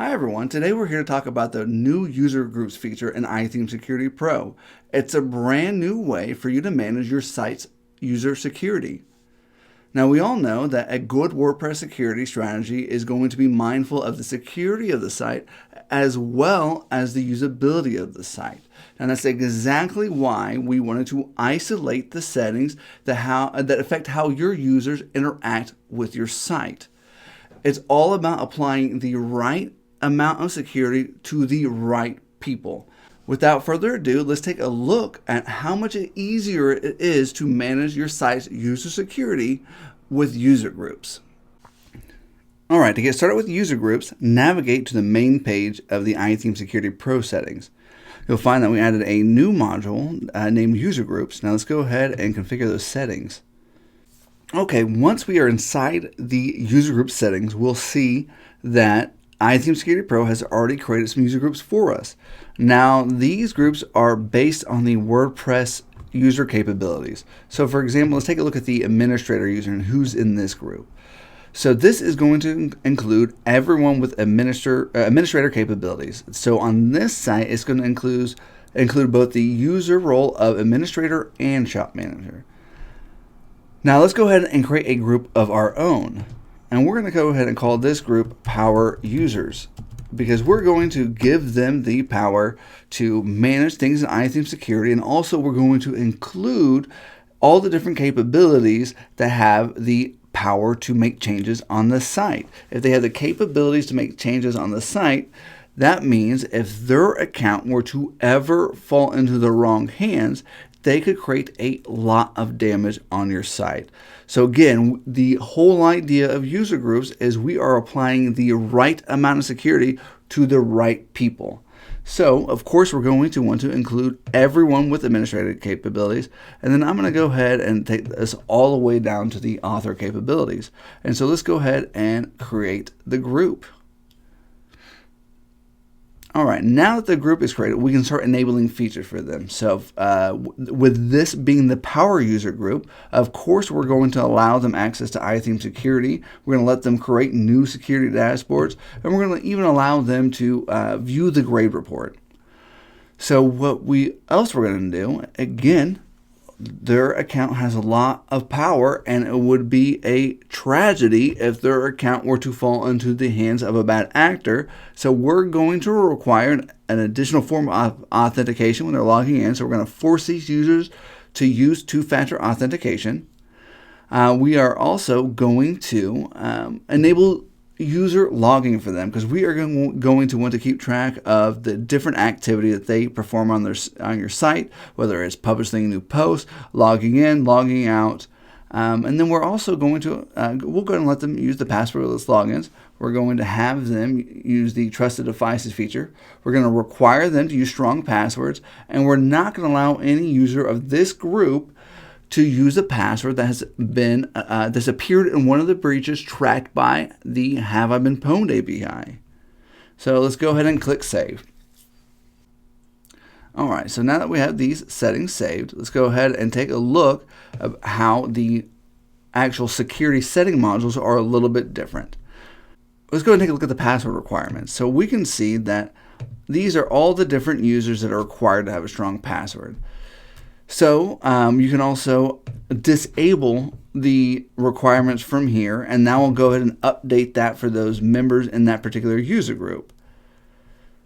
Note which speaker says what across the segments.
Speaker 1: Hi everyone, today we're here to talk about the new user groups feature in iTheme Security Pro. It's a brand new way for you to manage your site's user security. Now we all know that a good WordPress security strategy is going to be mindful of the security of the site as well as the usability of the site. And that's exactly why we wanted to isolate the settings that affect how your users interact with your site. It's all about applying the right amount of security to the right people. Without further ado, let's take a look at how much easier it is to manage your site's user security with user groups. All right, to get started with user groups, navigate to the main page of the iTheme Security Pro settings. You'll find that we added a new module named user groups. Now let's go ahead and configure those settings. Okay, once we are inside the user group settings, we'll see that iTheme Security Pro has already created some user groups for us. Now, these groups are based on the WordPress user capabilities. So for example, let's take a look at the administrator user and who's in this group. So this is going to include everyone with administrator capabilities. So on this site, it's going to include both the user role of administrator and shop manager. Now let's go ahead and create a group of our own. And we're going to go ahead and call this group Power Users, because we're going to give them the power to manage things in iTheme Security, and also we're going to include all the different capabilities that have the power to make changes on the site. If they have the capabilities to make changes on the site, that means if their account were to ever fall into the wrong hands, they could create a lot of damage on your site. So again, the whole idea of user groups is we are applying the right amount of security to the right people. So of course we're going to want to include everyone with administrative capabilities, and then I'm going to go ahead and take this all the way down to the author capabilities. And so let's go ahead and create the group. All right, now that the group is created, we can start enabling features for them. So with this being the power user group, of course, we're going to allow them access to iTheme Security. We're going to let them create new security dashboards, and we're going to even allow them to view the grade report. So what else we're going to do, again, their account has a lot of power, and it would be a tragedy if their account were to fall into the hands of a bad actor. So we're going to require an additional form of authentication when they're logging in. So we're going to force these users to use two-factor authentication. We are also going to enable user logging for them, because we are going to want to keep track of the different activity that they perform on your site, whether it's publishing a new post, logging in, logging out, and then we're also going to we'll go ahead and let them use the passwordless logins. We're going to have them use the trusted devices feature. We're going to require them to use strong passwords, and we're not going to allow any user of this group to use a password that has been that's appeared in one of the breaches tracked by the Have I Been Pwned API. So let's go ahead and click Save. All right, so now that we have these settings saved, let's go ahead and take a look at how the actual security setting modules are a little bit different. Let's go ahead and take a look at the password requirements. So we can see that these are all the different users that are required to have a strong password. So you can also disable the requirements from here, and now we'll go ahead and update that for those members in that particular user group.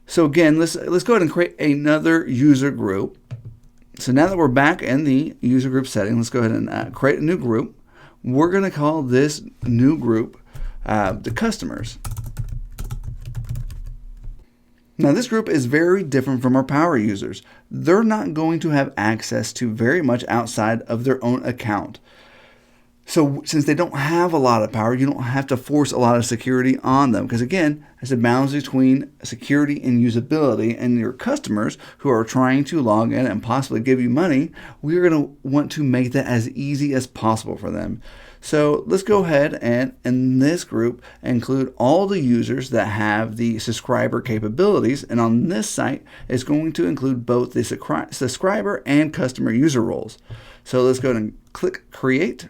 Speaker 1: So again, let's go ahead and create another user group. So now that we're back in the user group setting, let's go ahead and create a new group. We're going to call this new group the customers. Now this group is very different from our power users. They're not going to have access to very much outside of their own account. So since they don't have a lot of power, you don't have to force a lot of security on them, because again, it's a balance between security and usability, and your customers who are trying to log in and possibly give you money, we're going to want to make that as easy as possible for them. So let's go ahead and in this group include all the users that have the subscriber capabilities, and on this site it's going to include both the subscriber and customer user roles. So let's go ahead and click Create.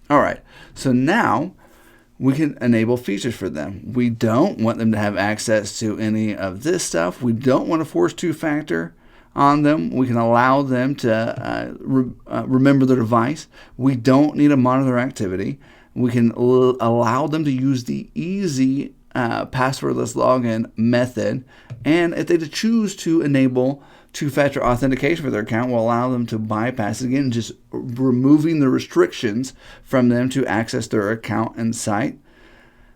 Speaker 1: All right, so now we can enable features for them. We don't want them to have access to any of this stuff. We don't want to force two-factor on them. We can allow them to remember their device. We don't need to monitor their activity. We can allow them to use the easy passwordless login method. And if they choose to enable two-factor authentication for their account, will allow them to bypass it again, just removing the restrictions from them to access their account and site.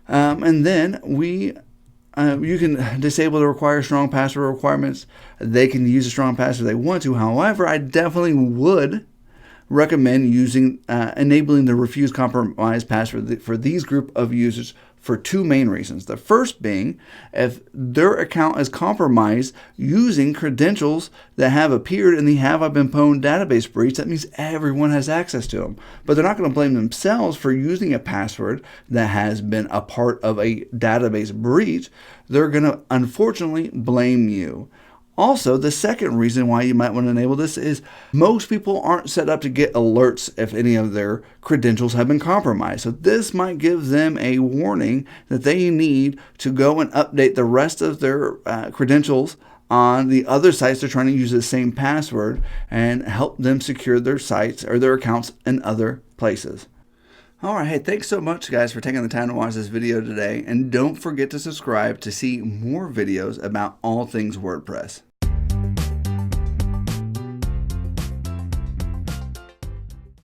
Speaker 1: And then you can disable the require strong password requirements. They can use a strong password if they want to. However, I definitely would recommend enabling the refuse compromise password for these group of users for two main reasons. The first being, if their account is compromised using credentials that have appeared in the Have I Been Pwned database breach, that means everyone has access to them. But they're not going to blame themselves for using a password that has been a part of a database breach. They're going to unfortunately blame you. Also, the second reason why you might want to enable this is most people aren't set up to get alerts if any of their credentials have been compromised. So this might give them a warning that they need to go and update the rest of their credentials on the other sites they're trying to use the same password, and help them secure their sites or their accounts in other places. All right, hey, thanks so much, guys, for taking the time to watch this video today. And don't forget to subscribe to see more videos about all things WordPress.